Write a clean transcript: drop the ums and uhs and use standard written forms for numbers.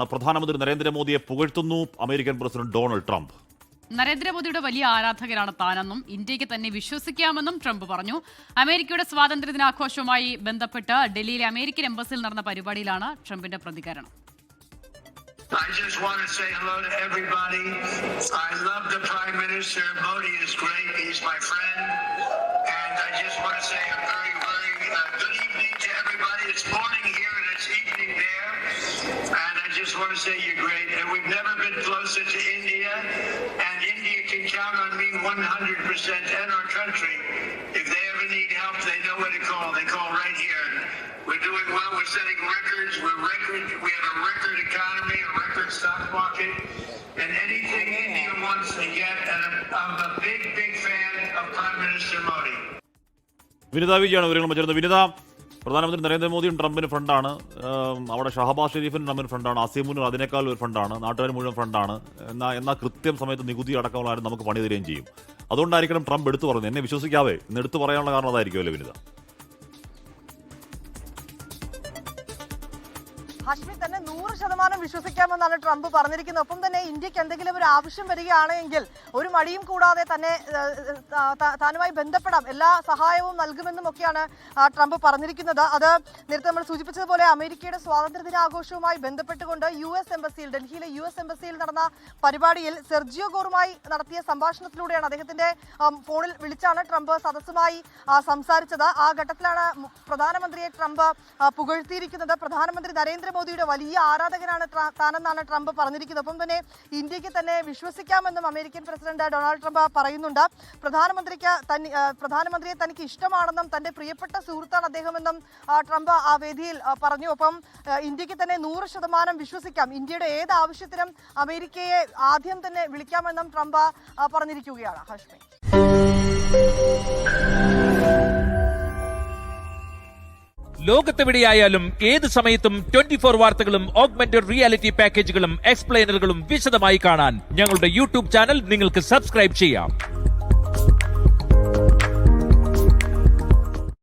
പ്രധാനമന്ത്രി നരേന്ദ്രമോദിയെ പുകഴ്ത്തുന്നു American president Donald Trump. നരേന്ദ്രമോദിയുടെ വലിയ ആരാധകരാണ് താനെന്നും ഇന്ത്യക്ക് തന്നെ വിശ്വസിക്കാമെന്നും ട്രംപ് പറഞ്ഞു. അമേരിക്കയുടെ സ്വാതന്ത്ര്യ ദിനാഘോഷവുമായി ബന്ധപ്പെട്ട് ഡൽഹിയിലെ അമേരിക്കൻ എംബസിയിൽ നടന്ന പരിപാടിയിലാണ് ട്രംപിന്റെ പ്രതികരണം. I just want to say hello to everybody. I love the Prime Minister. Modi is great. He's my friend. And I just want to say a very, very good evening to everybody. It's morning here and it's evening there. And I just want to say you're great. And we've never been closer to India. And India can count on me 100% and our country. If they ever need help, they know where to call. They call right here. We're doing well. We're setting records. We have a record economy, a record stock market, and anything India wants to get. And I'm a big, big fan of Prime Minister Modi. Vinitha വിജയാണ് വിവരങ്ങൾ വെച്ചിരുന്നത്. വിനിത, പ്രധാനമന്ത്രി നരേന്ദ്രമോദിയും ട്രംപിന് ഫ്രണ്ടാണ്. അവിടെ ഷഹബാസ് ഷെരീഫിനും ട്രംപിന് ഫ്രണ്ടാണ്. അസീമുനും അതിനേക്കാൾ ഒരു ഫ്രണ്ടാണ്. നാട്ടുകാർ മുഴുവൻ ഫ്രണ്ടാണ്. എന്നാൽ കൃത്യം സമയത്ത് നികുതി അടക്കമുള്ള നമുക്ക് പണി തരികയും ചെയ്യും. അതുകൊണ്ടായിരിക്കണം ട്രംപ് എടുത്തു പറഞ്ഞത്. എന്നെ വിശ്വസിക്കാവേ എന്ന് എടുത്തു പറയാനുള്ള കാരണം അതായിരിക്കുമല്ലേ വിനിത? ഹാഷ്മി തന്നെ 100% വിശ്വസിക്കാമെന്നാണ് ട്രംപ് പറഞ്ഞിരിക്കുന്നത്. ഒപ്പം തന്നെ ഇന്ത്യക്ക് എന്തെങ്കിലും ഒരു ആവശ്യം വരികയാണെങ്കിൽ ഒരു മടിയും കൂടാതെ തന്നെ താനുമായി ബന്ധപ്പെടാം, എല്ലാ സഹായവും നൽകുമെന്നും ഒക്കെയാണ് ട്രംപ് പറഞ്ഞിരിക്കുന്നത്. അത് നേരത്തെ നമ്മൾ സൂചിപ്പിച്ചതുപോലെ അമേരിക്കയുടെ സ്വാതന്ത്ര്യ ദിനാഘോഷവുമായി ബന്ധപ്പെട്ടുകൊണ്ട് ഡൽഹിയിലെ യു എസ് എംബസിയിൽ നടന്ന പരിപാടിയിൽ സെർജിയോ ഗോറുമായി നടത്തിയ സംഭാഷണത്തിലൂടെയാണ്, അദ്ദേഹത്തിന്റെ ഫോണിൽ വിളിച്ചാണ് ട്രംപ് സദസ്സുമായി സംസാരിച്ചത്. ആ ഘട്ടത്തിലാണ് പ്രധാനമന്ത്രിയെ ട്രംപ് പുകഴ്ത്തിയിരിക്കുന്നത്. പ്രധാനമന്ത്രി നരേന്ദ്രമോദിയുടെ വലിയ ആരാധകനാണ് താനെന്നാണ് ട്രംപ് പറഞ്ഞിരിക്കുന്നത്. ഒപ്പം തന്നെ ഇന്ത്യക്ക് തന്നെ വിശ്വസിക്കാമെന്നും അമേരിക്കൻ പ്രസിഡന്റ് ഡൊണാൾഡ് ട്രംപ് പറയുന്നുണ്ട്. പ്രധാനമന്ത്രിയെ തനിക്ക് ഇഷ്ടമാണെന്നും തന്റെ പ്രിയപ്പെട്ട സുഹൃത്താണ് അദ്ദേഹമെന്നും ട്രംപ് ആ വേദിയിൽ പറഞ്ഞു. ഒപ്പം ഇന്ത്യക്ക് തന്നെ 100% വിശ്വസിക്കാം, ഇന്ത്യയുടെ ഏത് ആവശ്യത്തിനും അമേരിക്കയെ ആദ്യം തന്നെ വിളിക്കാമെന്നും ട്രംപ് പറഞ്ഞിരിക്കുകയാണ്. ഹാഷ്മി, ലോകത്തെവിടെയായാലും ഏത് സമയത്തും 24 വാർത്തകളും ഓഗ്മെന്റഡ് റിയാലിറ്റി പാക്കേജുകളും എക്സ്പ്ലെയിനറുകളും വിശദമായി കാണാൻ ഞങ്ങളുടെ യൂട്യൂബ് ചാനൽ നിങ്ങൾക്ക് സബ്സ്ക്രൈബ് ചെയ്യാം.